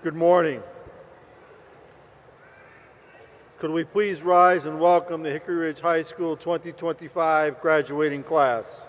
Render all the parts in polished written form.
Good morning. Could we please rise and welcome the Hickory Ridge High School 2025 graduating class.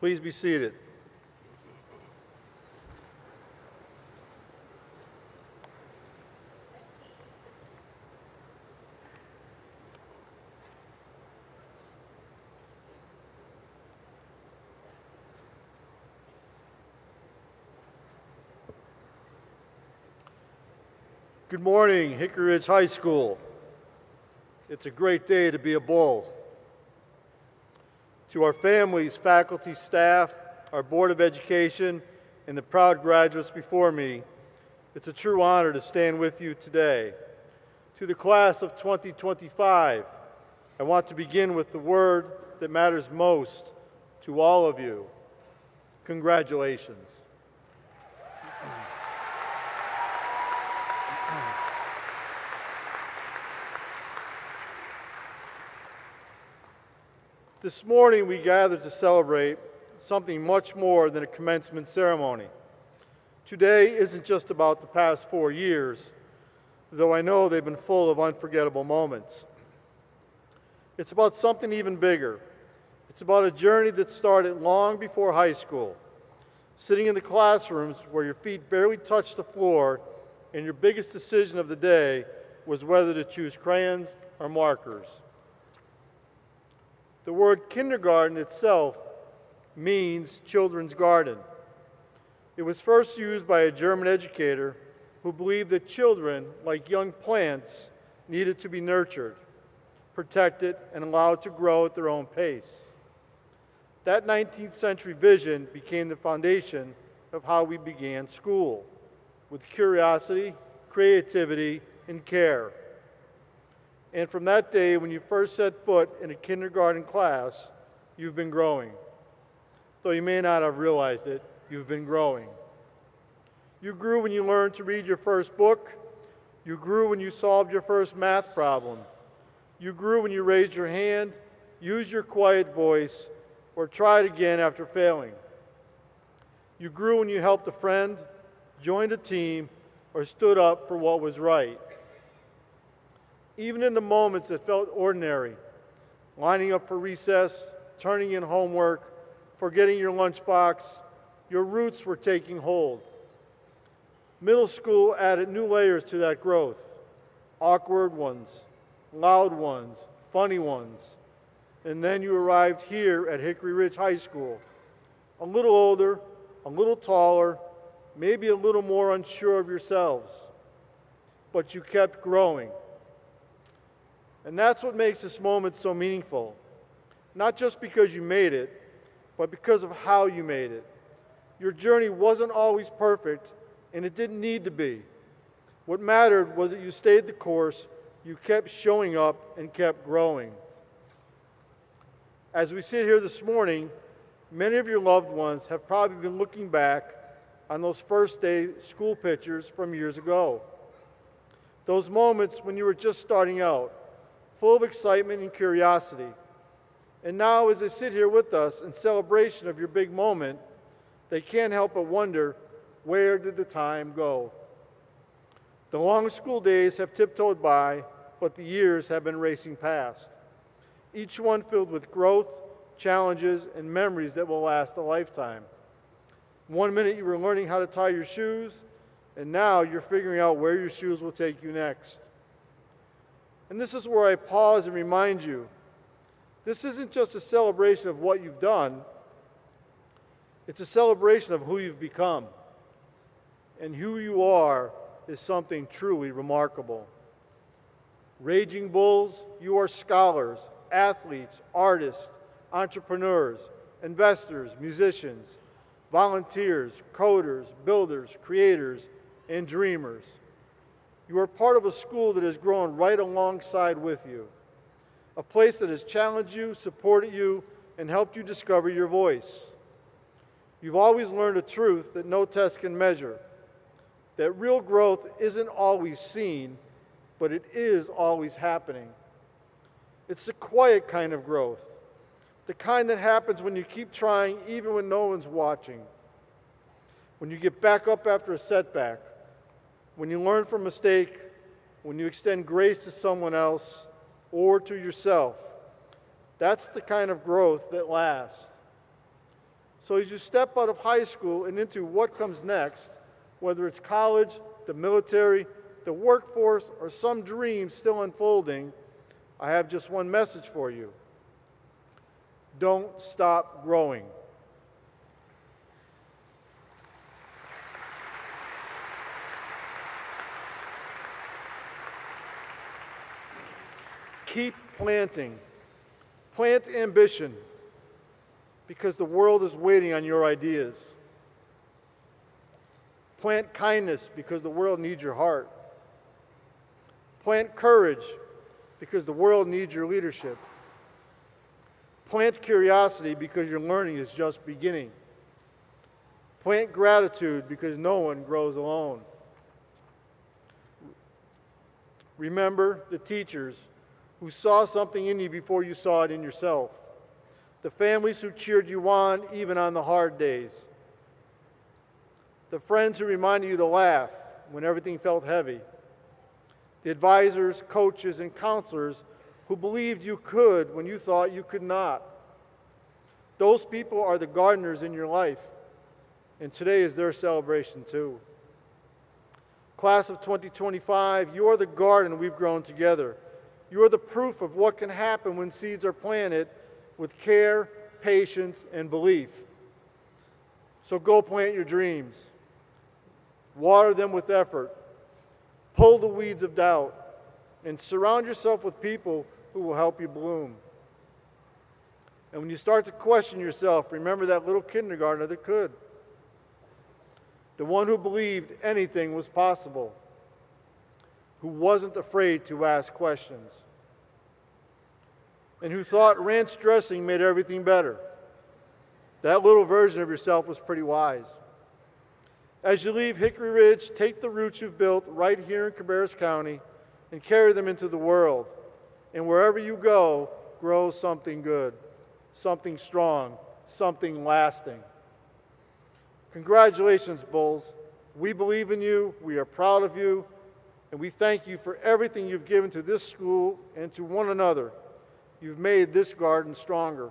Please be seated. Good morning, Hickory Ridge High School. It's a great day to be a Bull. To our families, faculty, staff, our Board of Education, and the proud graduates before me, it's a true honor to stand with you today. To the class of 2025, I want to begin with the word that matters most to all of you. Congratulations. This morning we gathered to celebrate something much more than a commencement ceremony. Today isn't just about the past 4 years, though I know they've been full of unforgettable moments. It's about something even bigger. It's about a journey that started long before high school, sitting in the classrooms where your feet barely touched the floor and your biggest decision of the day was whether to choose crayons or markers. The word kindergarten itself means children's garden. It was first used by a German educator who believed that children, like young plants, needed to be nurtured, protected, and allowed to grow at their own pace. That 19th century vision became the foundation of how we began school, with curiosity, creativity, and care. And from that day, when you first set foot in a kindergarten class, you've been growing. Though you may not have realized it, you've been growing. You grew when you learned to read your first book. You grew when you solved your first math problem. You grew when you raised your hand, used your quiet voice, or tried again after failing. You grew when you helped a friend, joined a team, or stood up for what was right. Even in the moments that felt ordinary, lining up for recess, turning in homework, forgetting your lunchbox, your roots were taking hold. Middle school added new layers to that growth. Awkward ones, loud ones, funny ones. And then you arrived here at Hickory Ridge High School, a little older, a little taller, maybe a little more unsure of yourselves. But you kept growing. And that's what makes this moment so meaningful. Not just because you made it, but because of how you made it. Your journey wasn't always perfect, and it didn't need to be. What mattered was that you stayed the course, you kept showing up, and kept growing. As we sit here this morning, many of your loved ones have probably been looking back on those first day school pictures from years ago. Those moments when you were just starting out, full of excitement and curiosity. And now as they sit here with us in celebration of your big moment, they can't help but wonder, where did the time go? The long school days have tiptoed by, but the years have been racing past. Each one filled with growth, challenges, and memories that will last a lifetime. 1 minute you were learning how to tie your shoes, and now you're figuring out where your shoes will take you next. And this is where I pause and remind you, this isn't just a celebration of what you've done, it's a celebration of who you've become. And who you are is something truly remarkable. Raging Bulls, you are scholars, athletes, artists, entrepreneurs, investors, musicians, volunteers, coders, builders, creators, and dreamers. You are part of a school that has grown right alongside with you, a place that has challenged you, supported you, and helped you discover your voice. You've always learned a truth that no test can measure, that real growth isn't always seen, but it is always happening. It's the quiet kind of growth, the kind that happens when you keep trying even when no one's watching, when you get back up after a setback, when you learn from a mistake, when you extend grace to someone else or to yourself. That's the kind of growth that lasts. So as you step out of high school and into what comes next, whether it's college, the military, the workforce, or some dream still unfolding, I have just one message for you. Don't stop growing. Keep planting. Plant ambition, because the world is waiting on your ideas. Plant kindness, because the world needs your heart. Plant courage, because the world needs your leadership. Plant curiosity, because your learning is just beginning. Plant gratitude, because no one grows alone. Remember the teachers who saw something in you before you saw it in yourself. The families who cheered you on even on the hard days. The friends who reminded you to laugh when everything felt heavy. The advisors, coaches, and counselors who believed you could when you thought you could not. Those people are the gardeners in your life, and today is their celebration too. Class of 2025, you are the garden we've grown together. You are the proof of what can happen when seeds are planted with care, patience, and belief. So go plant your dreams. Water them with effort. Pull the weeds of doubt. And surround yourself with people who will help you bloom. And when you start to question yourself, remember that little kindergartner that could. The one who believed anything was possible. Who wasn't afraid to ask questions. And who thought ranch dressing made everything better. That little version of yourself was pretty wise. As you leave Hickory Ridge, take the roots you've built right here in Cabarrus County and carry them into the world. And wherever you go, grow something good, something strong, something lasting. Congratulations, Bulls. We believe in you, we are proud of you, and we thank you for everything you've given to this school and to one another. You've made this garden stronger,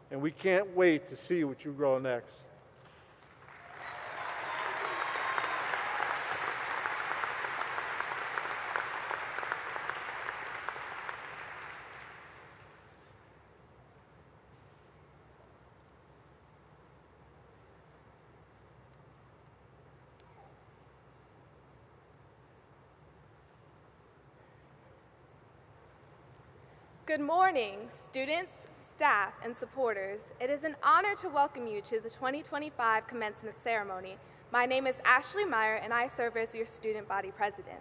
and we can't wait to see what you grow next. Good morning, students, staff, and supporters. It is an honor to welcome you to the 2025 commencement ceremony. My name is Ashley Meyer, and I serve as your student body president.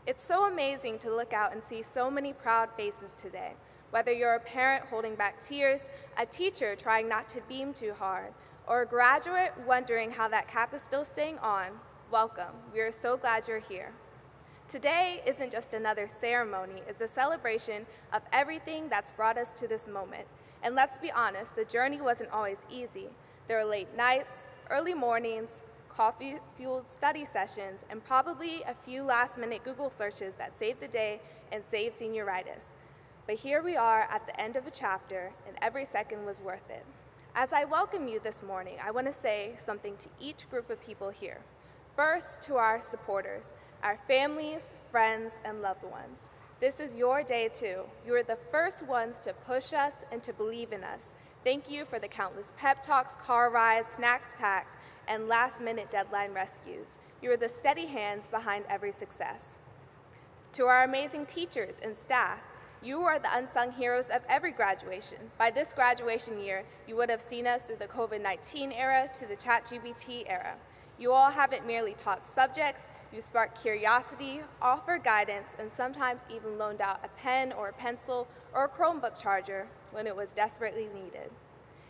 It's so amazing to look out and see so many proud faces today. Whether you're a parent holding back tears, a teacher trying not to beam too hard, or a graduate wondering how that cap is still staying on, welcome. We are so glad you're here. Today isn't just another ceremony, it's a celebration of everything that's brought us to this moment. And let's be honest, the journey wasn't always easy. There were late nights, early mornings, coffee-fueled study sessions, and probably a few last-minute Google searches that saved the day and saved senioritis. But here we are at the end of a chapter, and every second was worth it. As I welcome you this morning, I want to say something to each group of people here. First, to our supporters, our families, friends, and loved ones. This is your day too. You are the first ones to push us and to believe in us. Thank you for the countless pep talks, car rides, snacks packed, and last-minute deadline rescues. You are the steady hands behind every success. To our amazing teachers and staff, you are the unsung heroes of every graduation. By this graduation year, you would have seen us through the COVID-19 era to the ChatGPT era. You all haven't merely taught subjects, you sparked curiosity, offered guidance, and sometimes even loaned out a pen or a pencil or a Chromebook charger when it was desperately needed.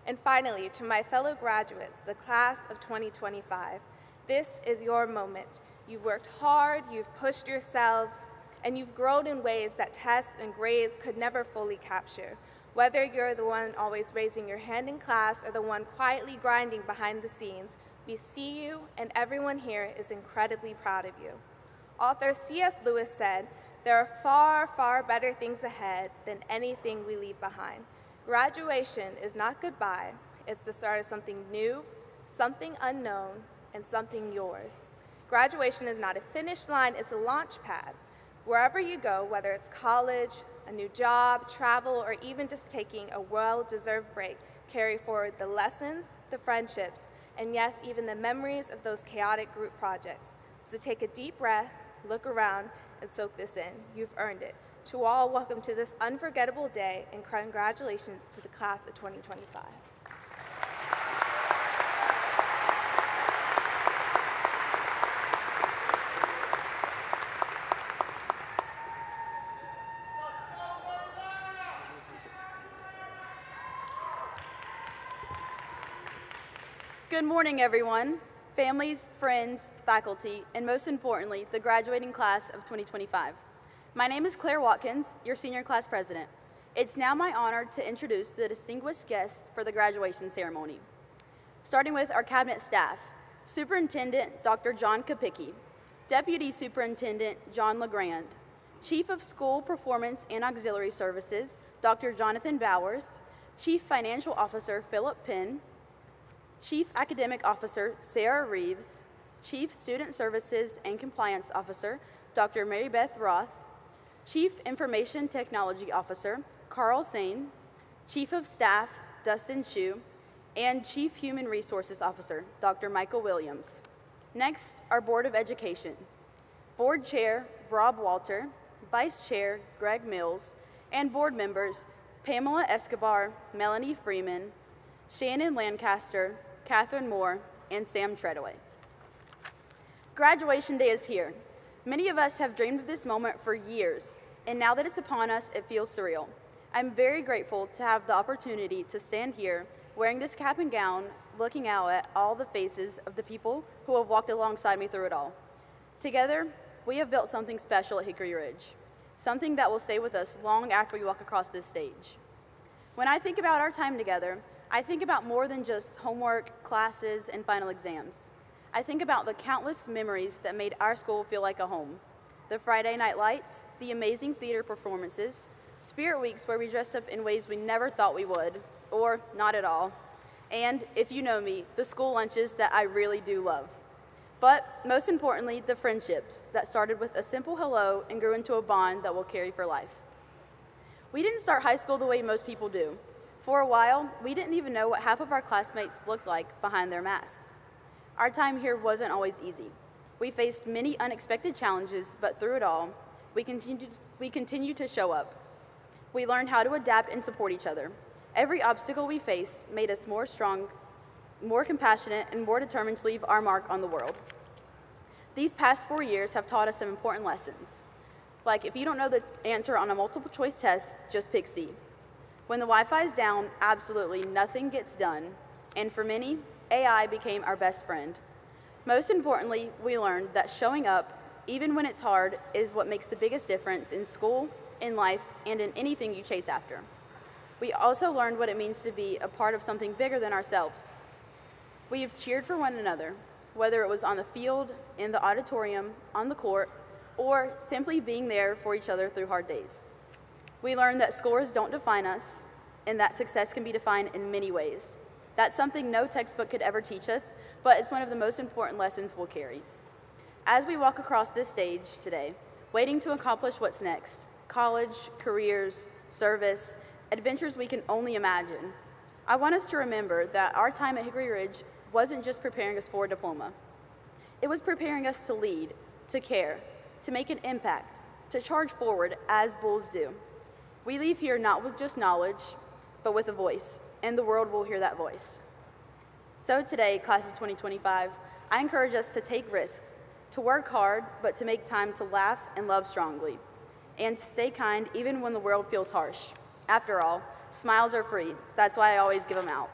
And finally, to my fellow graduates, the class of 2025, this is your moment. You've worked hard, you've pushed yourselves, and you've grown in ways that tests and grades could never fully capture. Whether you're the one always raising your hand in class or the one quietly grinding behind the scenes, we see you, and everyone here is incredibly proud of you. Author C.S. Lewis said, "There are far, far better things ahead than anything we leave behind." Graduation is not goodbye, It's the start of something new, something unknown, and something yours. Graduation is not a finish line, it's a launch pad. Wherever you go, whether it's college, a new job, travel, or even just taking a well-deserved break, carry forward the lessons, the friendships, and yes, even the memories of those chaotic group projects. So take a deep breath, look around, and soak this in. You've earned it. To all, welcome to this unforgettable day, and congratulations to the class of 2025. Good morning, everyone, families, friends, faculty, and most importantly, the graduating class of 2025. My name is Claire Watkins, your senior class president. It's now my honor to introduce the distinguished guests for the graduation ceremony. Starting with our cabinet staff, Superintendent Dr. John Kapicki, Deputy Superintendent John LeGrand, Chief of School Performance and Auxiliary Services, Dr. Jonathan Bowers, Chief Financial Officer Philip Penn, Chief Academic Officer Sarah Reeves, Chief Student Services and Compliance Officer Dr. Mary Beth Roth, Chief Information Technology Officer Carl Sain, Chief of Staff Dustin Shue, and Chief Human Resources Officer Dr. Michael Williams. Next, our Board of Education. Board Chair Rob Walter, Vice Chair Greg Mills, and board members Pamela Escobar, Melanie Freeman, Shannon Lancaster, Catherine Moore, and Sam Treadaway. Graduation day is here. Many of us have dreamed of this moment for years, and now that it's upon us, it feels surreal. I'm very grateful to have the opportunity to stand here wearing this cap and gown, looking out at all the faces of the people who have walked alongside me through it all. Together, we have built something special at Hickory Ridge, something that will stay with us long after we walk across this stage. When I think about our time together, I think about more than just homework, classes, and final exams. I think about the countless memories that made our school feel like a home. The Friday night lights, the amazing theater performances, spirit weeks where we dressed up in ways we never thought we would, or not at all. And, if you know me, the school lunches that I really do love. But, most importantly, the friendships that started with a simple hello and grew into a bond that will carry for life. We didn't start high school the way most people do. For a while, we didn't even know what half of our classmates looked like behind their masks. Our time here wasn't always easy. We faced many unexpected challenges, but through it all, we continued to show up. We learned how to adapt and support each other. Every obstacle we faced made us more strong, more compassionate, and more determined to leave our mark on the world. These past 4 years have taught us some important lessons. Like, if you don't know the answer on a multiple choice test, just pick C. When the Wi-Fi is down, absolutely nothing gets done, and for many, AI became our best friend. Most importantly, we learned that showing up, even when it's hard, is what makes the biggest difference in school, in life, and in anything you chase after. We also learned what it means to be a part of something bigger than ourselves. We have cheered for one another, whether it was on the field, in the auditorium, on the court, or simply being there for each other through hard days. We learned that scores don't define us, and that success can be defined in many ways. That's something no textbook could ever teach us, but it's one of the most important lessons we'll carry. As we walk across this stage today, waiting to accomplish what's next, college, careers, service, adventures we can only imagine, I want us to remember that our time at Hickory Ridge wasn't just preparing us for a diploma. It was preparing us to lead, to care, to make an impact, to charge forward as bulls do. We leave here not with just knowledge, but with a voice, and the world will hear that voice. So today, class of 2025, I encourage us to take risks, to work hard, but to make time to laugh and love strongly, and to stay kind even when the world feels harsh. After all, smiles are free. That's why I always give them out.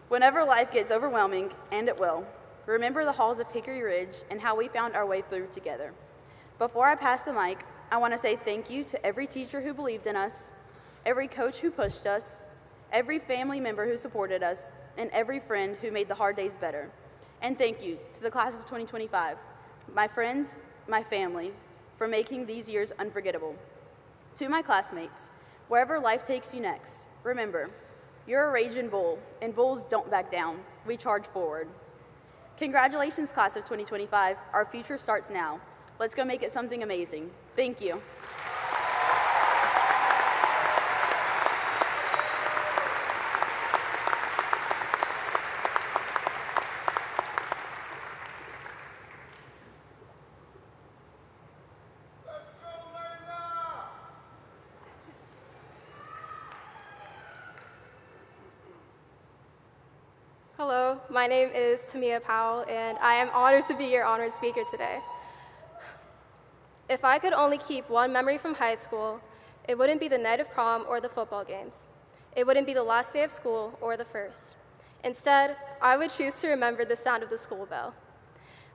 Whenever life gets overwhelming, and it will, remember the halls of Hickory Ridge and how we found our way through together. Before I pass the mic, I want to say thank you to every teacher who believed in us, every coach who pushed us, every family member who supported us, and every friend who made the hard days better. And thank you to the class of 2025, my friends, my family, for making these years unforgettable. To my classmates, wherever life takes you next, remember, You're a raging bull, and bulls don't back down. We charge forward. Congratulations, class of 2025. Our future starts now. Let's go make it something amazing. Thank you. Hello, my name is Tamia Powell, and I am honored to be your honored speaker today. If I could only keep one memory from high school, it wouldn't be the night of prom or the football games. It wouldn't be the last day of school or the first. Instead, I would choose to remember the sound of the school bell.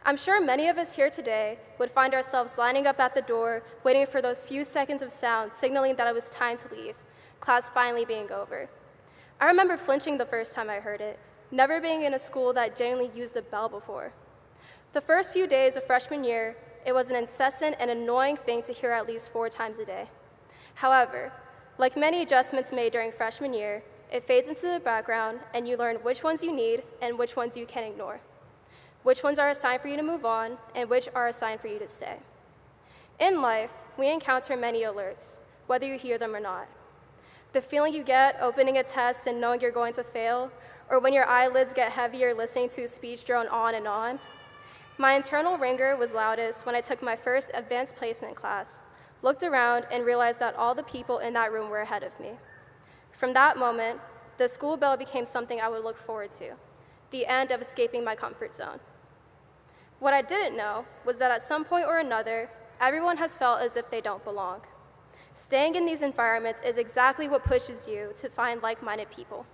I'm sure many of us here today would find ourselves lining up at the door, waiting for those few seconds of sound signaling that it was time to leave, class finally being over. I remember flinching the first time I heard it, never being in a school that genuinely used a bell before. The first few days of freshman year, it was an incessant and annoying thing to hear at least 4 times a day. However, like many adjustments made during freshman year, it fades into the background and you learn which ones you need and which ones you can ignore, which ones are assigned for you to move on and which are assigned for you to stay. In life, we encounter many alerts, whether you hear them or not. The feeling you get opening a test and knowing you're going to fail, or when your eyelids get heavier listening to a speech drone on and on. My internal ringer was loudest when I took my first advanced placement class, looked around, and realized that all the people in that room were ahead of me. From that moment, the school bell became something I would look forward to, the end of escaping my comfort zone. What I didn't know was that at some point or another, everyone has felt as if they don't belong. Staying in these environments is exactly what pushes you to find like-minded people.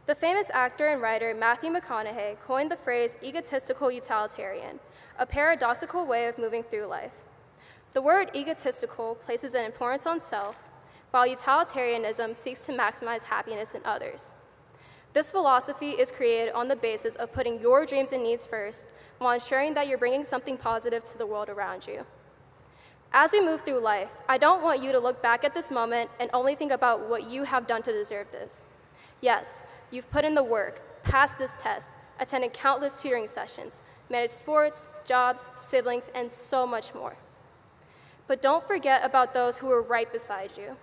The famous actor and writer Matthew McConaughey coined the phrase egotistical utilitarian, a paradoxical way of moving through life. The word egotistical places an importance on self, while utilitarianism seeks to maximize happiness in others. This philosophy is created on the basis of putting your dreams and needs first, while ensuring that you're bringing something positive to the world around you. As we move through life, I don't want you to look back at this moment and only think about what you have done to deserve this. Yes, you've put in the work, passed this test, attended countless tutoring sessions, managed sports, jobs, siblings, and so much more. But don't forget about those who were right beside you.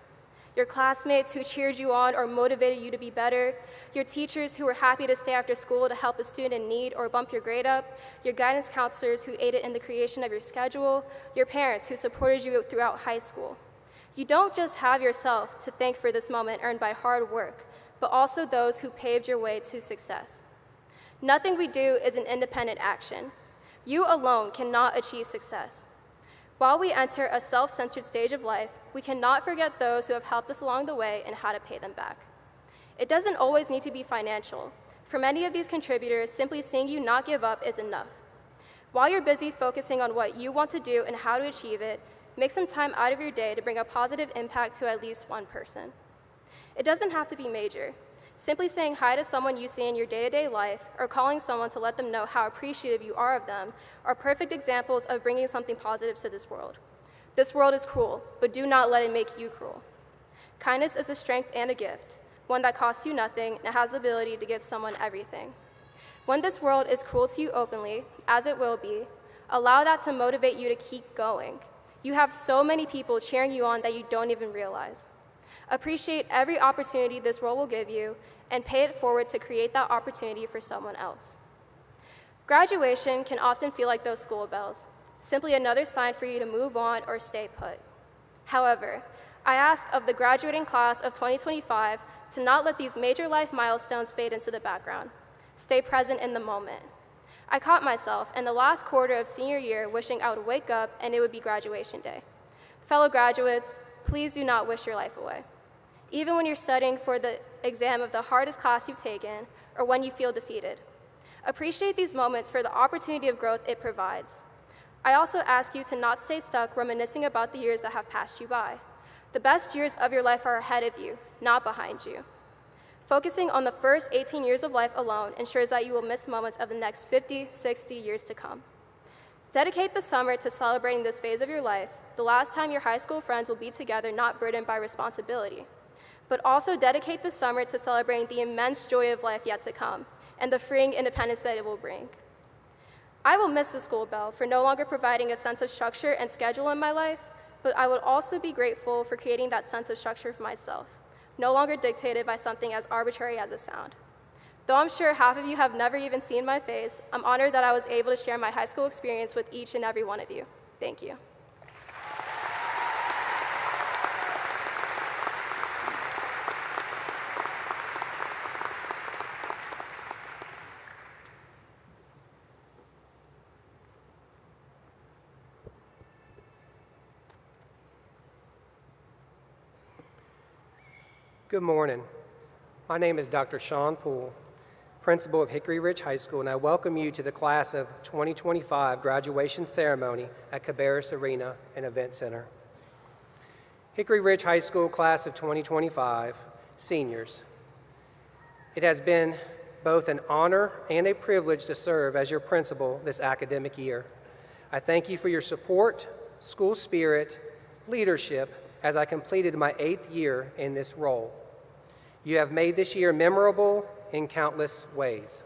Your classmates who cheered you on or motivated you to be better, your teachers who were happy to stay after school to help a student in need or bump your grade up, your guidance counselors who aided in the creation of your schedule, your parents who supported you throughout high school. You don't just have yourself to thank for this moment earned by hard work, but also those who paved your way to success. Nothing we do is an independent action. You alone cannot achieve success. While we enter a self-centered stage of life, we cannot forget those who have helped us along the way and how to pay them back. It doesn't always need to be financial. For many of these contributors, simply seeing you not give up is enough. While you're busy focusing on what you want to do and how to achieve it, make some time out of your day to bring a positive impact to at least one person. It doesn't have to be major. Simply saying hi to someone you see in your day-to-day life or calling someone to let them know how appreciative you are of them are perfect examples of bringing something positive to this world. This world is cruel, but do not let it make you cruel. Kindness is a strength and a gift, one that costs you nothing and has the ability to give someone everything. When this world is cruel to you openly, as it will be, allow that to motivate you to keep going. You have so many people cheering you on that you don't even realize. Appreciate every opportunity this world will give you and pay it forward to create that opportunity for someone else. Graduation can often feel like those school bells, simply another sign for you to move on or stay put. However, I ask of the graduating class of 2025 to not let these major life milestones fade into the background. Stay present in the moment. I caught myself in the last quarter of senior year wishing I would wake up and it would be graduation day. Fellow graduates, please do not wish your life away. Even when you're studying for the exam of the hardest class you've taken, or when you feel defeated. Appreciate these moments for the opportunity of growth it provides. I also ask you to not stay stuck reminiscing about the years that have passed you by. The best years of your life are ahead of you, not behind you. Focusing on the first 18 years of life alone ensures that you will miss moments of the next 50, 60 years to come. Dedicate the summer to celebrating this phase of your life, the last time your high school friends will be together not burdened by responsibility. but also dedicate the summer to celebrating the immense joy of life yet to come and the freeing independence that it will bring. I will miss the school bell for no longer providing a sense of structure and schedule in my life, but I would also be grateful for creating that sense of structure for myself, no longer dictated by something as arbitrary as a sound. Though I'm sure half of you have never even seen my face, I'm honored that I was able to share my high school experience with each and every one of you. Thank you. Good morning. My name is Dr. Sean Poole, principal of Hickory Ridge High School, and I welcome you to the class of 2025 graduation ceremony at Cabarrus Arena and Event Center. Hickory Ridge High School class of 2025, seniors. It has been both an honor and a privilege to serve as your principal this academic year. I thank you for your support, school spirit, leadership as I completed my 8th year in this role. You have made this year memorable in countless ways.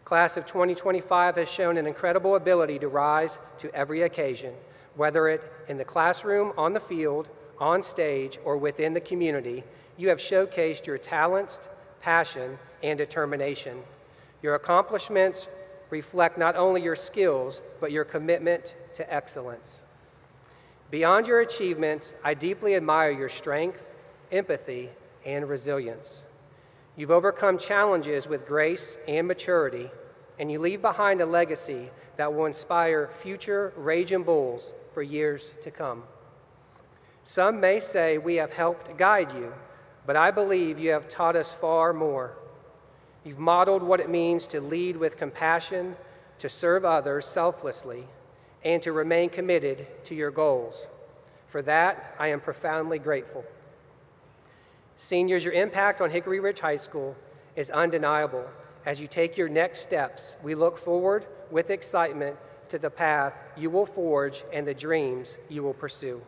Class of 2025 has shown an incredible ability to rise to every occasion, whether it in the classroom, on the field, on stage, or within the community. You have showcased your talents, passion, and determination. Your accomplishments reflect not only your skills, but your commitment to excellence. Beyond your achievements, I deeply admire your strength, empathy, and resilience. You've overcome challenges with grace and maturity, and you leave behind a legacy that will inspire future Raging Bulls for years to come. Some may say we have helped guide you, but I believe you have taught us far more. You've modeled what it means to lead with compassion, to serve others selflessly, and to remain committed to your goals. For that, I am profoundly grateful. Seniors, your impact on Hickory Ridge High School is undeniable. As you take your next steps, we look forward with excitement to the path you will forge and the dreams you will pursue.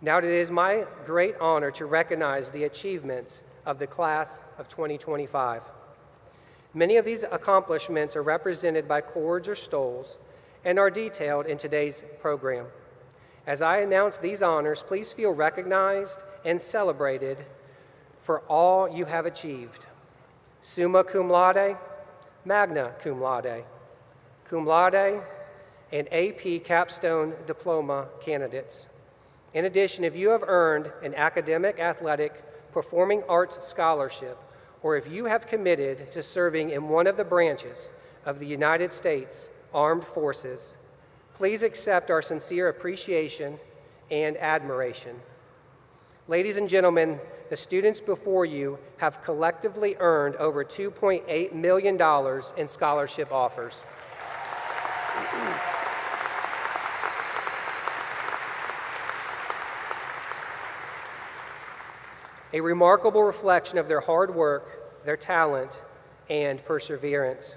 Now, it is my great honor to recognize the achievements of the class of 2025. Many of these accomplishments are represented by cords or stoles and are detailed in today's program. As I announce these honors, please feel recognized and celebrated for all you have achieved. Summa cum laude, magna cum laude, and AP capstone diploma candidates. In addition, if you have earned an academic, athletic, performing arts scholarship, or if you have committed to serving in one of the branches of the United States Armed Forces, please accept our sincere appreciation and admiration. Ladies and gentlemen, the students before you have collectively earned over $2.8 million in scholarship offers. A remarkable reflection of their hard work, their talent, and perseverance.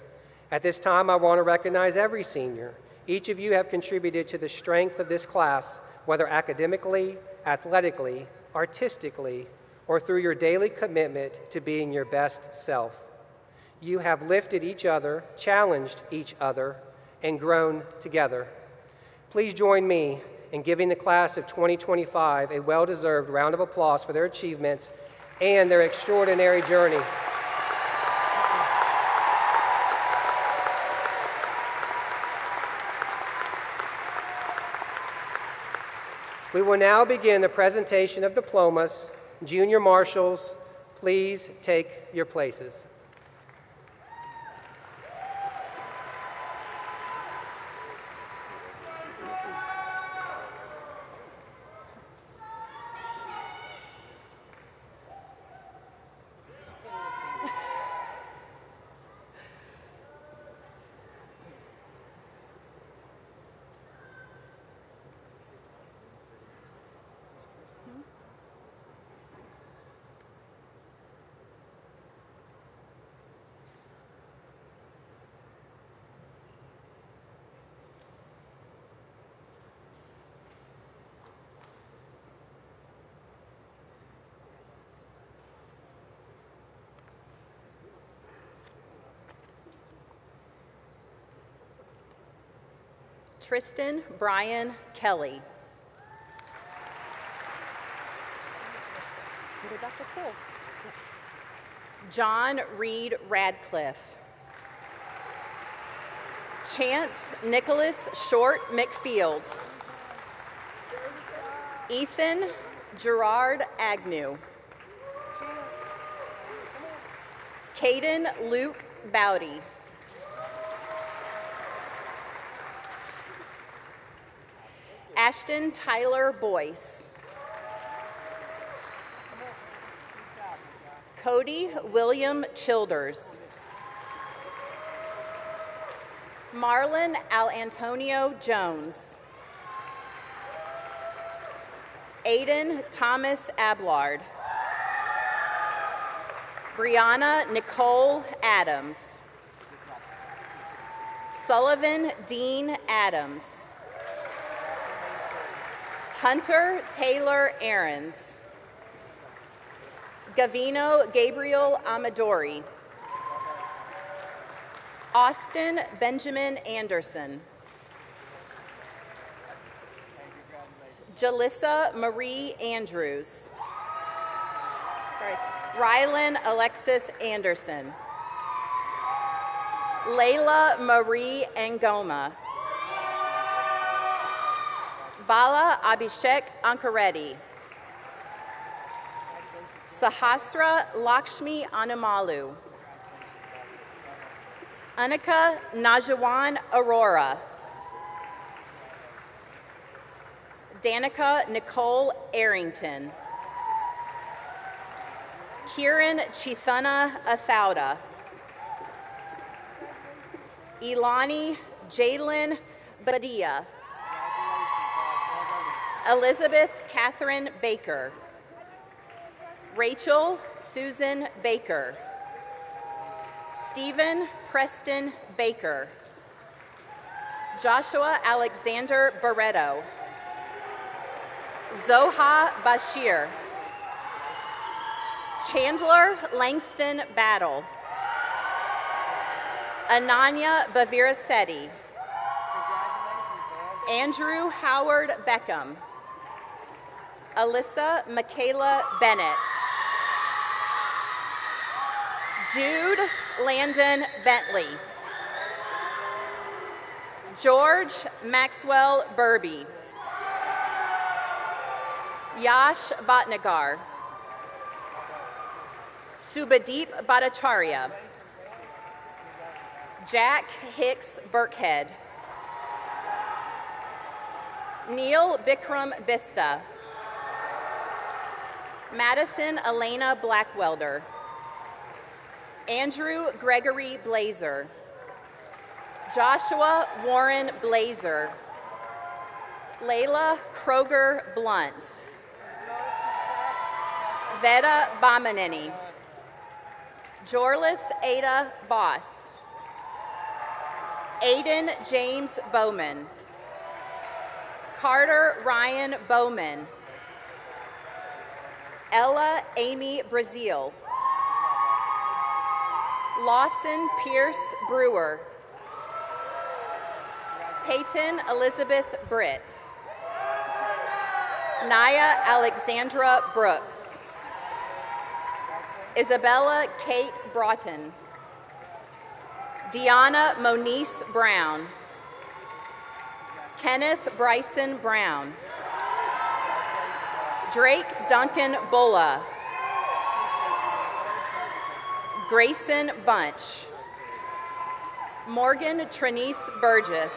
At this time, I want to recognize every senior. Each of you have contributed to the strength of this class, whether academically, athletically, artistically, or through your daily commitment to being your best self. You have lifted each other, challenged each other, and grown together. Please join me in giving the class of 2025 a well-deserved round of applause for their achievements and their extraordinary journey. We will now begin the presentation of diplomas. Junior marshals, please take your places. Tristan Brian Kelly. Go to Dr. Poole. John Reed Radcliffe. Chance Nicholas Short McField. Ethan Gerard Agnew. Caden Luke Bowdy. Ashton Tyler Boyce. Cody William Childers. Marlon Alantonio Jones. Aiden Thomas Ablard. Brianna Nicole Adams. Sullivan Dean Adams. Hunter Taylor Aarons. Gavino Gabriel Amadori. Austin Benjamin Anderson. Jalissa Marie Andrews. Rylan Alexis Anderson. Layla Marie Angoma. Bala Abhishek Ankareddy. Sahasra Lakshmi Anamalu. Anika Najawan Aurora. Danica Nicole Arrington. Kieran Chithana Athauda. Ilani Jalen Badia. Elizabeth Catherine Baker. Rachel Susan Baker. Stephen Preston Baker. Joshua Alexander Barreto. Zoha Bashir. Chandler Langston Battle. Ananya Bavirasetti. Andrew Howard Beckham. Alyssa Michaela Bennett. Jude Landon Bentley. George Maxwell Burby. Yash Bhatnagar. Subhadeep Bhattacharya. Jack Hicks Burkhead. Neil Bikram Bista. Madison Elena Blackwelder. Andrew Gregory Blazer. Joshua Warren Blazer. Layla Kroger Blunt. Veda Bamaneni. Jorlis Ada Boss. Aiden James Bowman. Carter Ryan Bowman. Ella Amy Brazil. Lawson Pierce Brewer. Peyton Elizabeth Britt. Naya Alexandra Brooks. Isabella Kate Broughton. Deanna Monice Brown. Kenneth Bryson Brown. Drake Duncan Bulla. Grayson Bunch. Morgan Trinice Burgess.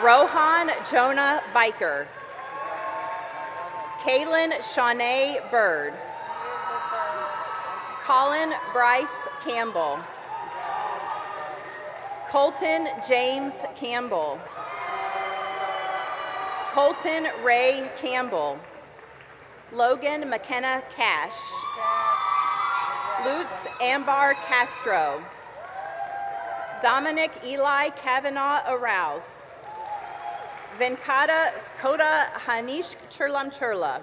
Rohan Jonah Biker. Kaylin Shanae Bird. Colin Bryce Campbell. Colton James Campbell. Colton Ray Campbell. Logan McKenna Cash. Lutz Ambar Castro. Dominic Eli Kavanaugh Arouse. Venkata Koda Hanish Churlam Churla.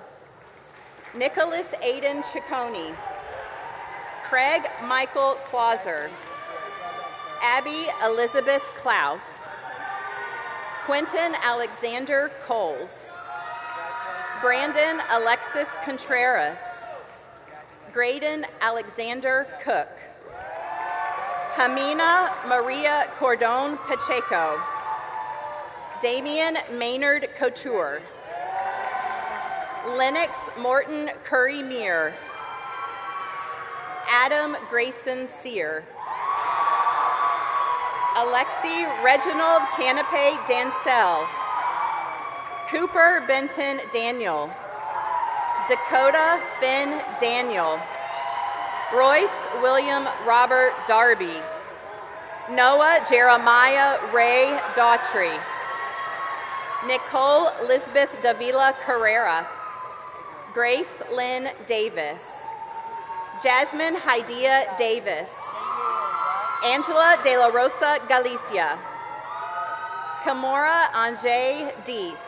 Nicholas Aiden Ciccone. Craig Michael Clauser. Abby Elizabeth Klaus. Quentin Alexander Coles. Brandon Alexis Contreras. Graydon Alexander Cook. Hamina Maria Cordon Pacheco. Damian Maynard Couture. Lennox Morton Curry Meir. Adam Grayson Sear. Alexi Reginald Canape Dansell. Cooper Benton Daniel. Dakota Finn Daniel. Royce William Robert Darby. Noah Jeremiah Ray Daughtry. Nicole Elizabeth Davila Carrera. Grace Lynn Davis. Jasmine Haidia Davis. Angela De La Rosa Galicia. Kamora Anjay Dees.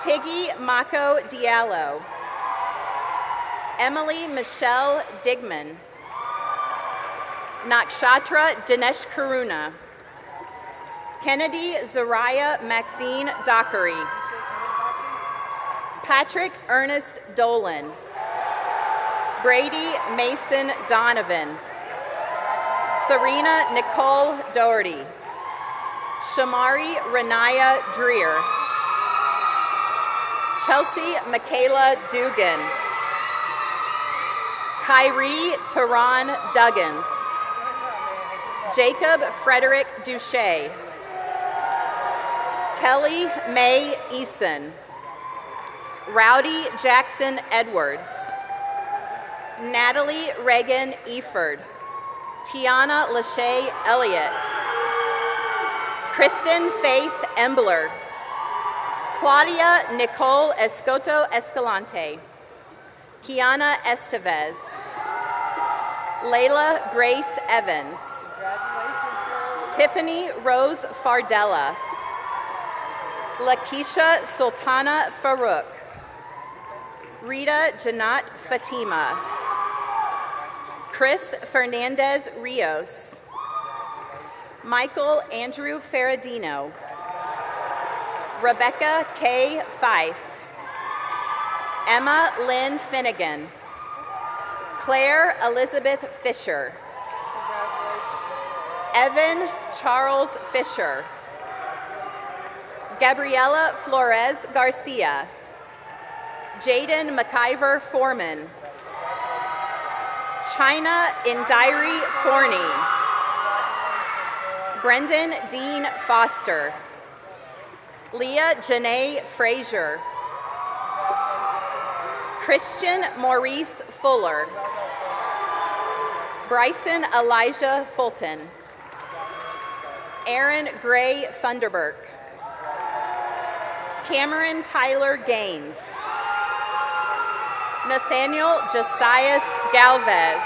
Tiggy Mako Diallo. Emily Michelle Digman. Nakshatra Dinesh Karuna. Kennedy Zariah Maxine Dockery. Patrick Ernest Dolan. Brady Mason Donovan. Serena Nicole Doherty. Shamari Renaya Dreer. Chelsea Michaela Dugan. Kyrie Tehran Duggins. Jacob Frederick Duche. Kelly May Eason. Rowdy Jackson Edwards. Natalie Reagan Eford. Tiana Lachey Elliott. Kristen Faith Embler. Claudia Nicole Escoto Escalante. Kiana Estevez. Layla Grace Evans. Tiffany Rose Fardella. Lakeisha Sultana Farouk. Rita Janat Fatima. Chris Fernandez Rios. Michael Andrew Ferradino. Rebecca K. Fife. Emma Lynn Finnegan. Claire Elizabeth Fisher. Evan Charles Fisher. Gabriela Flores Garcia. Jaden McIver Foreman. China Indiri Forney. Brendan Dean Foster. Leah Janae Frazier. Christian Maurice Fuller. Bryson Elijah Fulton. Aaron Gray Funderburk. Cameron Tyler Gaines. Nathaniel Josias Galvez.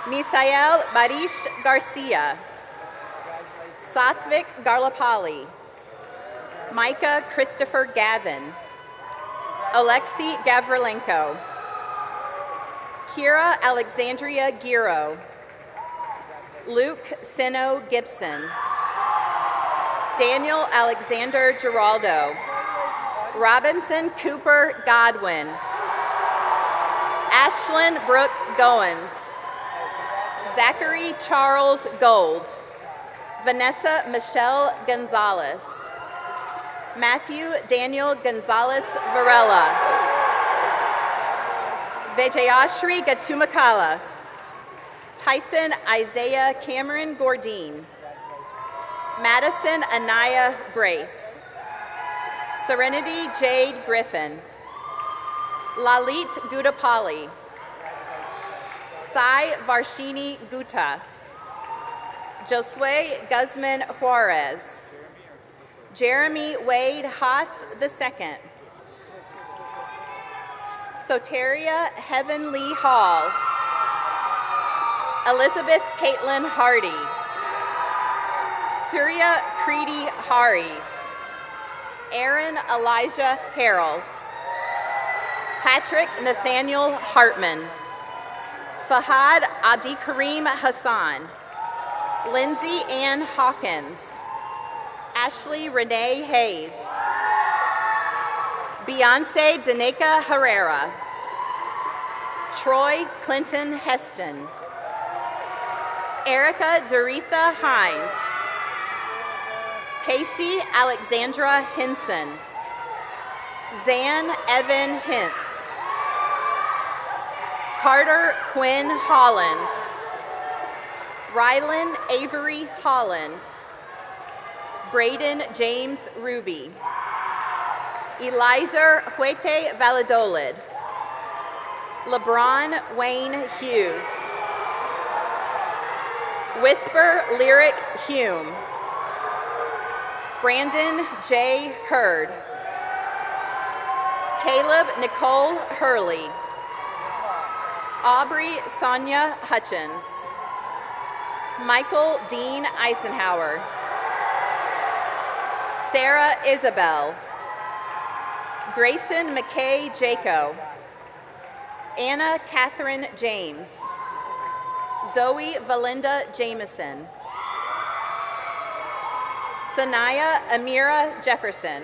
Misael Barish Garcia. Sathvik Garlapali. Micah Christopher Gavin. Alexei Gavrilenko. Kira Alexandria Giro. Luke Sino Gibson. Daniel Alexander Giraldo. Robinson Cooper Godwin. Ashlyn Brooke Goins. Zachary Charles Gold. Vanessa Michelle Gonzalez. Matthew Daniel Gonzalez Varela. Vijayashri Gatumakala. Tyson Isaiah Cameron Gordine. Madison Anaya Grace. Serenity Jade Griffin. Lalit Gudapali. Sai Varshini Gutta. Josue Guzman Juarez. Jeremy Wade Haas II. Soteria Heavenly Hall. Elizabeth Caitlin Hardy. Surya Kriti Hari. Aaron Elijah Harrell. Patrick Nathaniel Hartman. Fahad Abdikareem Hassan. Lindsay Ann Hawkins. Ashley Renee Hayes. Beyonce Danica Herrera. Troy Clinton Heston. Erica Doretha Hines. Casey Alexandra Hinson. Zan Evan Hintz. Carter Quinn Holland. Rylan Avery Holland. Braden James Ruby. Eliza Huete Valladolid. LeBron Wayne Hughes. Whisper Lyric Hume. Brandon J. Hurd. Caleb Nicole Hurley. Aubrey Sonia Hutchins. Michael Dean Eisenhower. Sarah Isabel. Grayson McKay Jaco. Anna Catherine James. Zoe Valinda Jameson. Sanaya Amira Jefferson.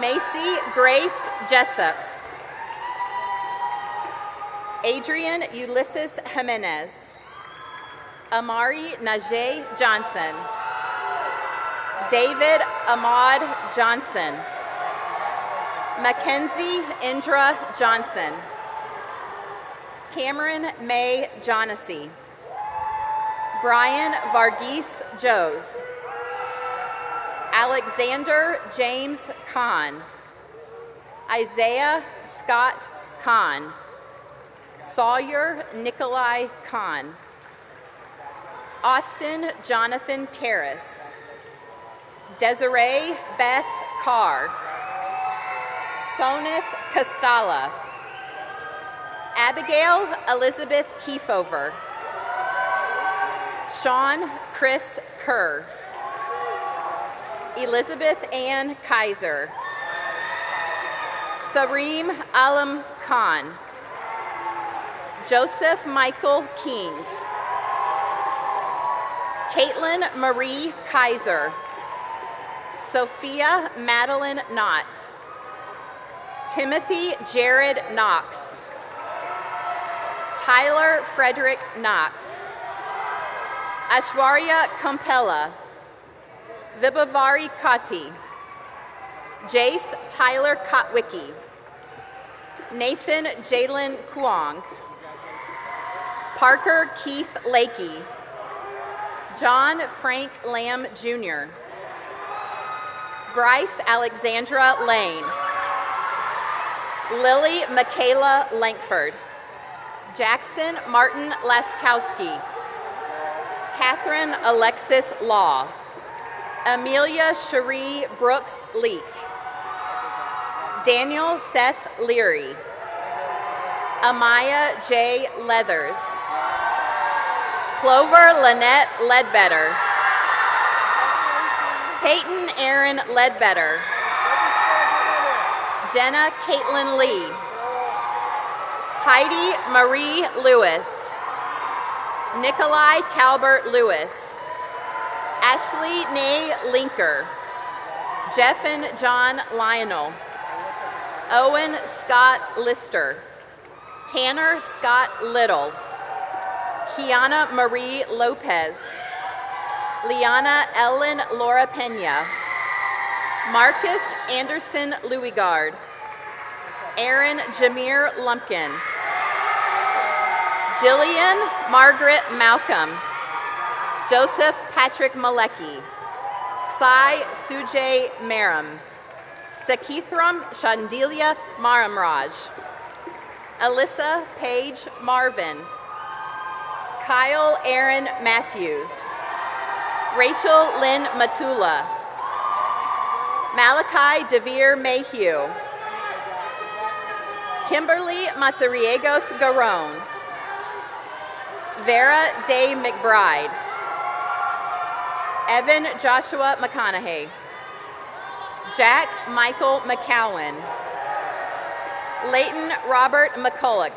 Macy Grace Jessup. Adrian Ulysses Jimenez. Amari Najee Johnson. David Ahmad Johnson. Mackenzie Indra Johnson. Cameron May Jonassy. Brian Varghese Joes. Alexander James Kahn. Isaiah Scott Kahn. Sawyer Nikolai Kahn. Austin Jonathan Karras. Desiree Beth Carr. Sonith Costala. Abigail Elizabeth Kiefover. Sean Chris Kerr. Elizabeth Ann Kaiser. Sareem Alam Khan. Joseph Michael King. Caitlin Marie Kaiser. Sophia Madeline Knott. Timothy Jared Knox. Tyler Frederick Knox. Ashwarya Kampella. Vibhavari Kati. Jace Tyler Kotwicki. Nathan Jalen Kuang. Parker Keith Lakey. John Frank Lamb Jr. Bryce Alexandra Lane. Lily Michaela Lankford. Jackson Martin Laskowski. Catherine Alexis Law. Amelia Cherie Brooks Leak. Daniel Seth Leary. Amaya J. Leathers. Clover Lynette Ledbetter. Peyton Aaron Ledbetter. Jenna Caitlin Lee. Heidi Marie Lewis. Nikolai Calbert Lewis. Ashley Nay Linker. Jeff and John Lionel. Owen Scott Lister. Tanner Scott Little. Kiana Marie Lopez. Liana Ellen Laura Pena. Marcus Anderson Louigard. Aaron Jameer Lumpkin. Jillian Margaret Malcolm. Joseph Patrick Malecki. Sai Sujay Maram. Sakithram Shandilia Maramraj. Alyssa Paige Marvin. Kyle Aaron Matthews. Rachel Lynn Matula. Malachi Devere Mayhew. Kimberly Mazariegos Garone. Vera Day McBride. Evan Joshua McConaughey. Jack Michael McCowan. Leighton Robert McCulloch.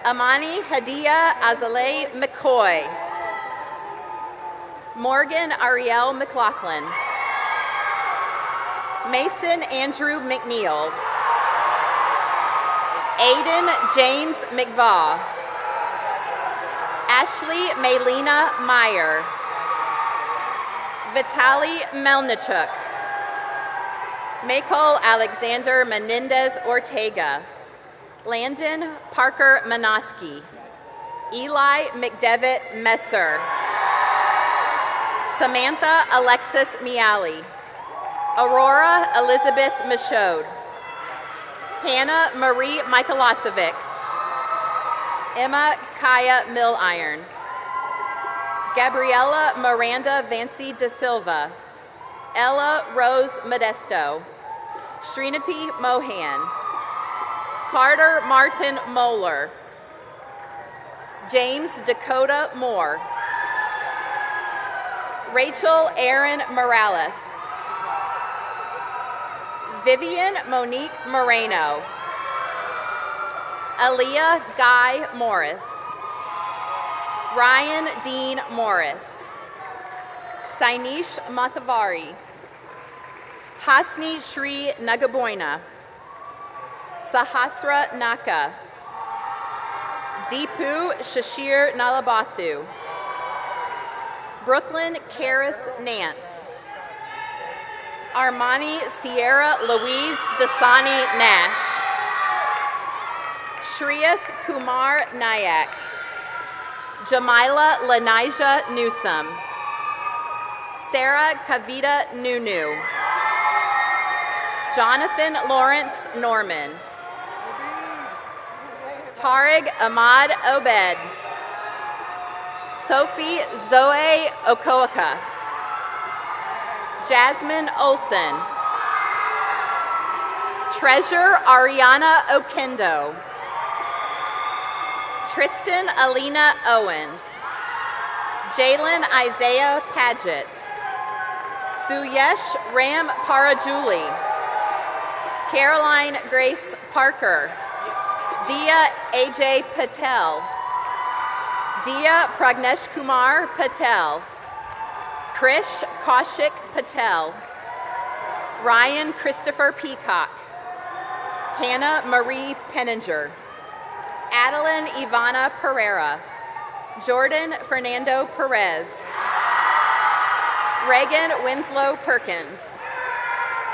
Amani Hadia Azaleh McCoy. Morgan Ariel McLaughlin. Mason Andrew McNeil. Aiden James McVaugh. Ashley Maylena Meyer. Vitaly Melnichuk. Michael Alexander Menendez Ortega. Landon Parker Manoski. Eli McDevitt Messer. Samantha Alexis Miali. Aurora Elizabeth Michaud. Hannah Marie Michaelosevic. Emma Kaya Milliron. Gabriella Miranda Vancy Da Silva. Ella Rose Modesto. Srinati Mohan. Carter Martin Moeller. James Dakota Moore. Rachel Erin Morales. Vivian Monique Moreno. Aaliyah Guy Morris. Ryan Dean Morris. Saineesh Mathavari. Hasni Shri Nagaboina. Sahasra Naka. Deepu Shashir Nalabathu. Brooklyn Karis Nance. Armani Sierra Louise Dasani Nash. Shreyas Kumar Nayak. Jamila Lanija Newsome. Sarah Kavita Nunu. Jonathan Lawrence Norman. Tariq Ahmad Obed. Sophie Zoe Okoaka. Jasmine Olson. Treasure Ariana Okendo. Tristan Alina Owens. Jalen Isaiah Paget. Suyesh Ram Parajuli. Caroline Grace Parker. Dia AJ Patel. Dia Pragnesh Kumar Patel. Krish Kaushik Patel. Ryan Christopher Peacock. Hannah Marie Penninger. Adeline Ivana Pereira. Jordan Fernando Perez. Reagan Winslow Perkins.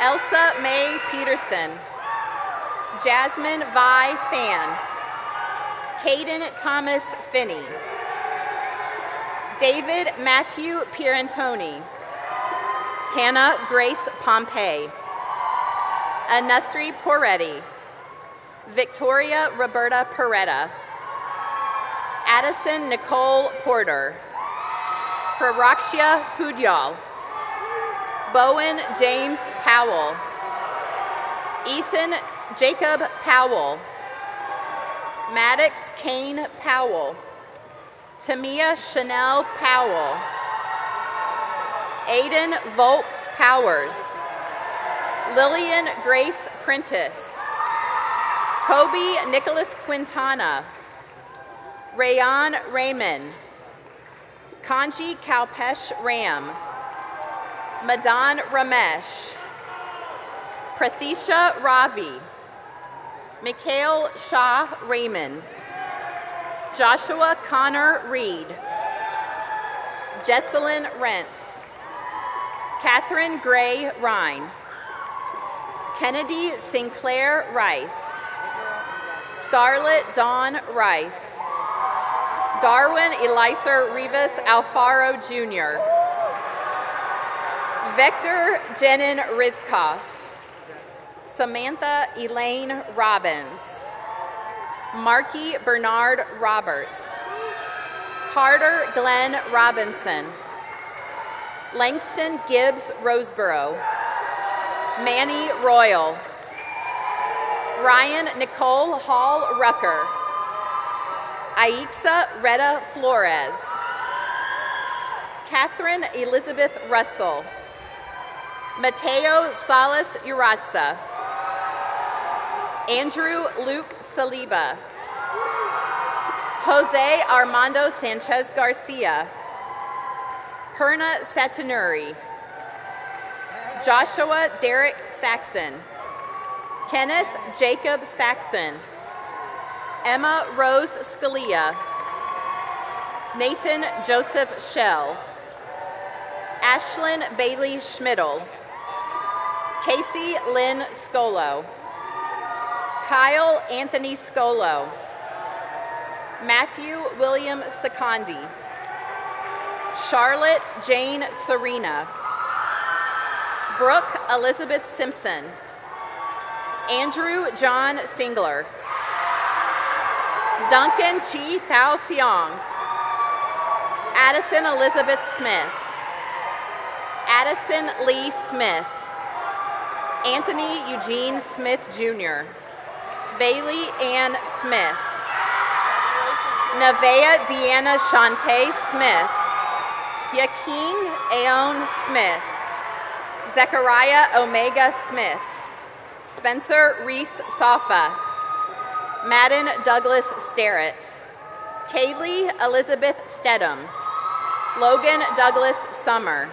Elsa Mae Peterson. Jasmine Vi Fan. Caden Thomas Finney. David Matthew Pierantoni. Hannah Grace Pompey. Anusri Poretti. Victoria Roberta Peretta. Addison Nicole Porter. Prarakshya Pudyal. Bowen James Powell. Ethan Jacob Powell. Maddox Kane Powell. Tamia Chanel Powell. Aiden Volk Powers. Lillian Grace Prentice. Kobe Nicholas Quintana. Rayan Raymond. Kanji Kalpesh Ram. Madan Ramesh. Prathisha Ravi. Mikhail Shah Raymond. Joshua Connor Reed. Jesselyn Rentz. Catherine Gray Rhine. Kennedy Sinclair Rice. Scarlett Dawn Rice. Darwin Eliser Rivas Alfaro Jr. Vector Jenin Rizkoff. Samantha Elaine Robbins. Marky Bernard Roberts. Carter Glenn Robinson. Langston Gibbs Roseboro. Manny Royal. Ryan Nicole Hall Rucker. Aixa Retta Flores. Catherine Elizabeth Russell. Mateo Salas Uratza. Andrew Luke Saliba. Jose Armando Sanchez Garcia. Perna Satinuri. Joshua Derek Saxon. Kenneth Jacob Saxon. Emma Rose Scalia. Nathan Joseph Schell. Ashlyn Bailey Schmidl. Casey Lynn Scolo. Kyle Anthony Scolo. Matthew William Secondi. Charlotte Jane Serena. Brooke Elizabeth Simpson. Andrew John Singler. Duncan Chi Thao Seong. Addison Elizabeth Smith. Addison Lee Smith. Anthony Eugene Smith Jr. Bailey Ann Smith. Nevaeh Deanna Shantae Smith. Yaking Aon Smith. Zechariah Omega Smith. Spencer Reese Safa. Madden Douglas Starrett. Kaylee Elizabeth Stedham. Logan Douglas Summer.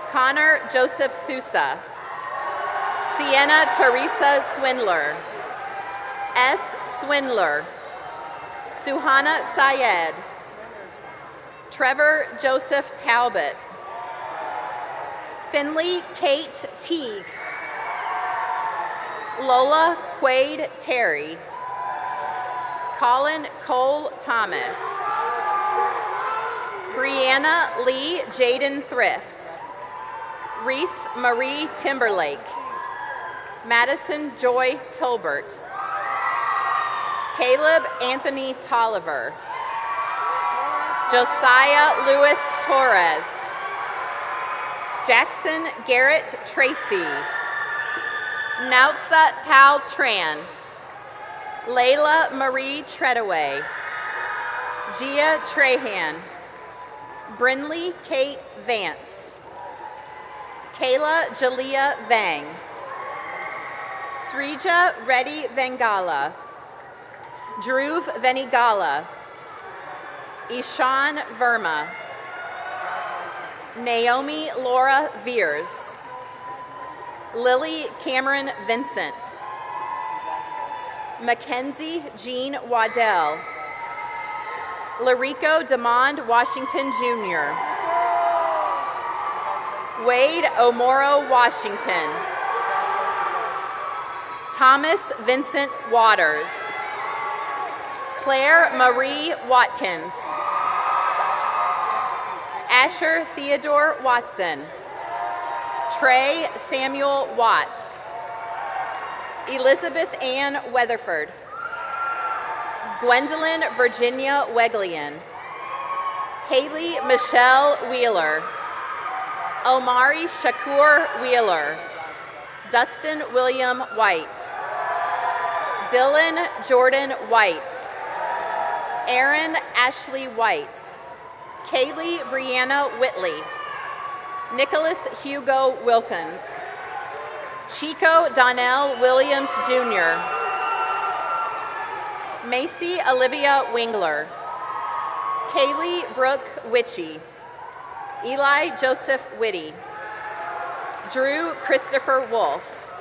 Connor Joseph Sousa. Sienna Teresa Swindler. S. Swindler. Suhana Syed. Trevor Joseph Talbot. Finley Kate Teague. Lola Quaid Terry. Colin Cole Thomas. Brianna Lee Jaden Thrift. Reese Marie Timberlake. Madison Joy Tolbert. Caleb Anthony Tolliver. Josiah Lewis Torres. Jackson Garrett Tracy. Nautza Tao Tran. Layla Marie Treadaway. Gia Trahan. Brinley Kate Vance. Kayla Jalea Vang. Srija Reddy Vengala. Dhruv Venigala. Ishan Verma. Naomi Laura Veers. Lily Cameron Vincent. Mackenzie Jean Waddell. Larico Demond Washington Jr. Wade Omoro Washington. Thomas Vincent Waters. Claire Marie Watkins. Asher Theodore Watson. Trey Samuel Watts. Elizabeth Ann Weatherford. Gwendolyn Virginia Weglian. Haley Michelle Wheeler. Omari Shakur Wheeler. Dustin William White. Dylan Jordan White. Aaron Ashley White. Kaylee Brianna Whitley. Nicholas Hugo Wilkins. Chico Donnell Williams Jr. Macy Olivia Wingler. Kaylee Brooke Witchy. Eli Joseph Whitty. Drew Christopher Wolf.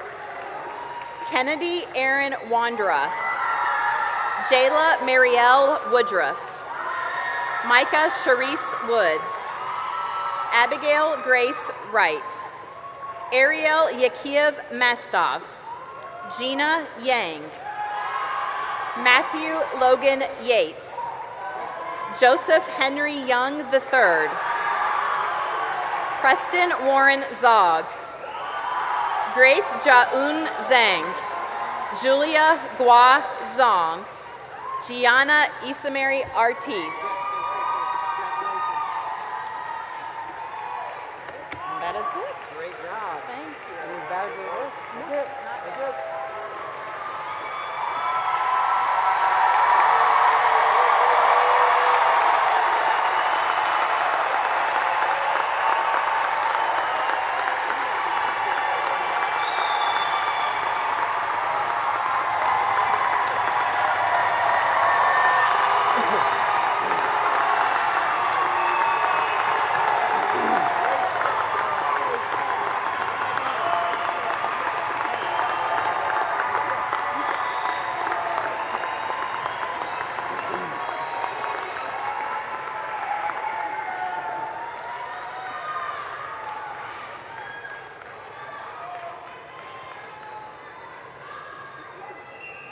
Kennedy Aaron Wandra. Jayla Marielle Woodruff. Micah Sharice Woods. Abigail Grace Wright. Ariel Yakiev Mastov. Gina Yang. Matthew Logan Yates. Joseph Henry Young III. Preston Warren Zog. Grace Jaun Zhang. Julia Gua Zong. Gianna Isamary Artis. That is it. Great job. Thank you. As bad as it is, that's it. That's it.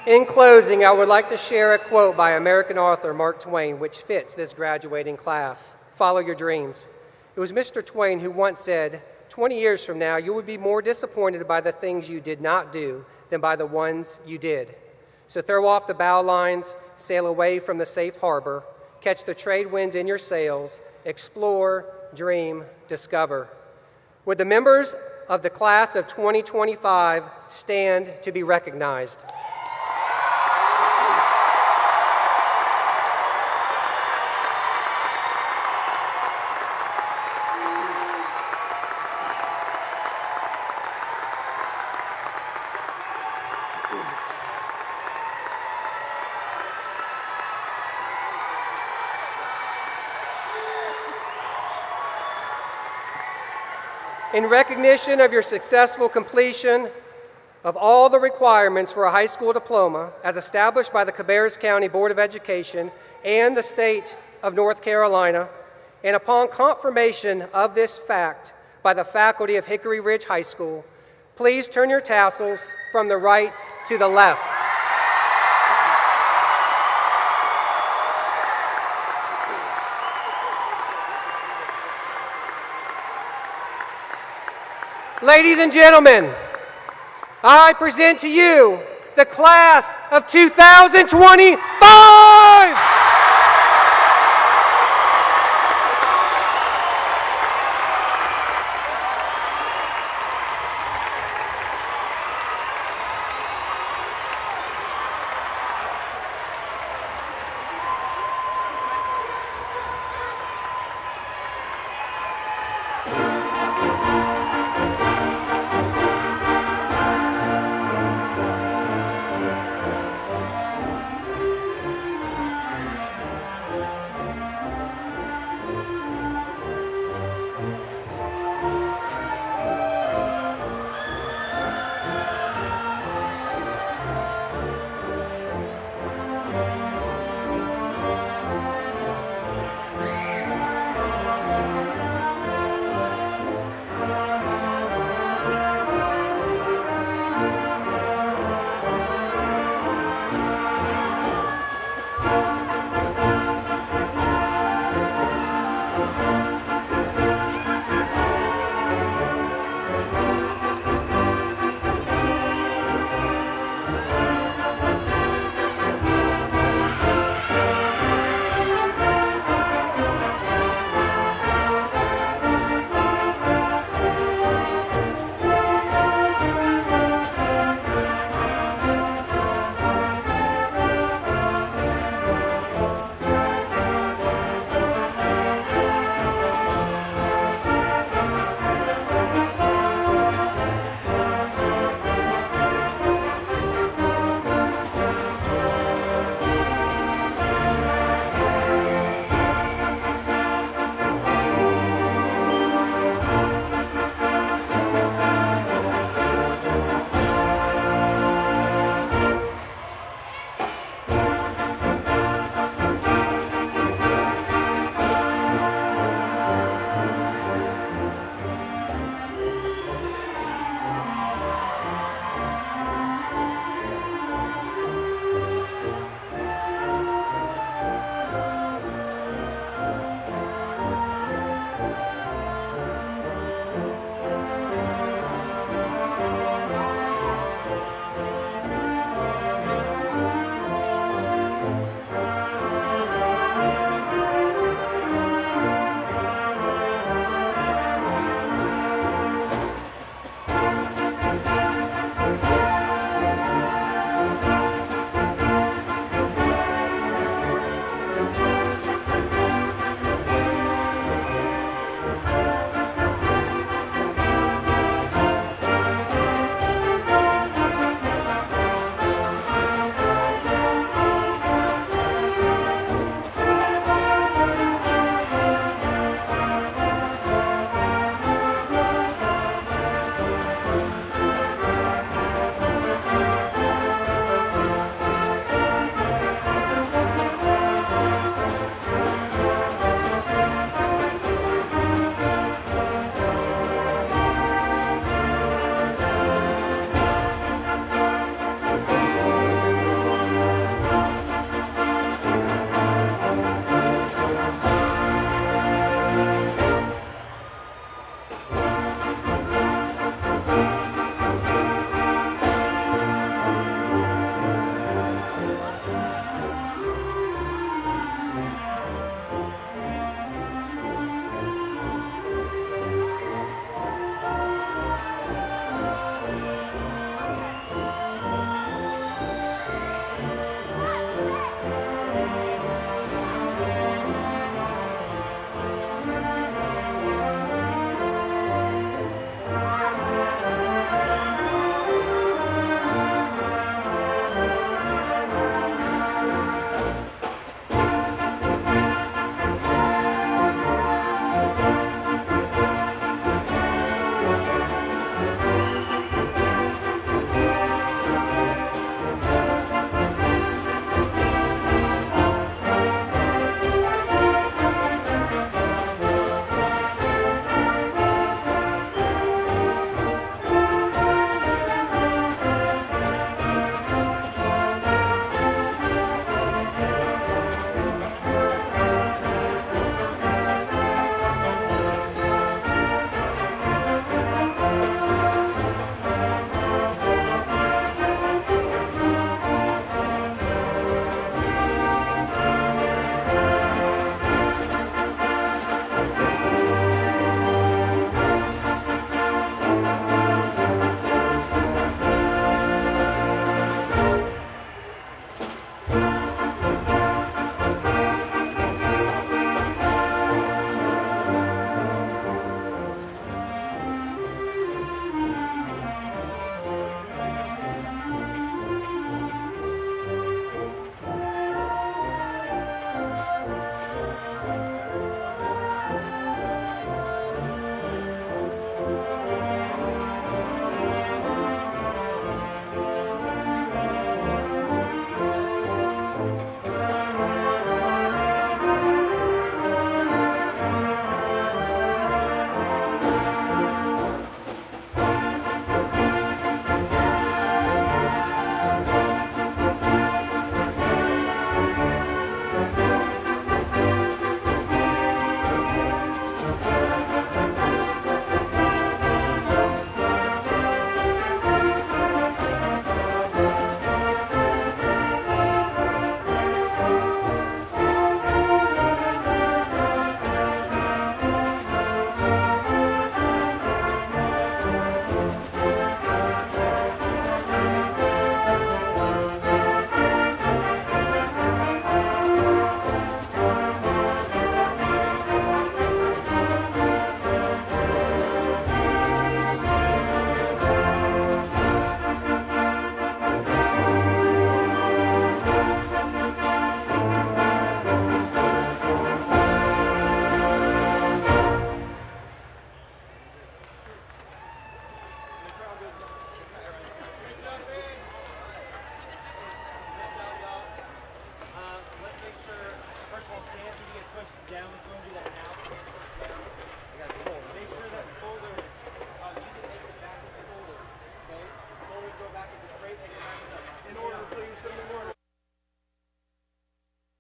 In closing, I would like to share a quote by American author Mark Twain, which fits this graduating class. Follow your dreams. It was Mr. Twain who once said, 20 years from now, you would be more disappointed by the things you did not do than by the ones you did. So throw off the bow lines, sail away from the safe harbor, catch the trade winds in your sails, explore, dream, discover. Would the members of the class of 2025 stand to be recognized? In recognition of your successful completion of all the requirements for a high school diploma as established by the Cabarrus County Board of Education and the state of North Carolina, and upon confirmation of this fact by the faculty of Hickory Ridge High School, please turn your tassels from the right to the left. Ladies and gentlemen, I present to you the class of 2025!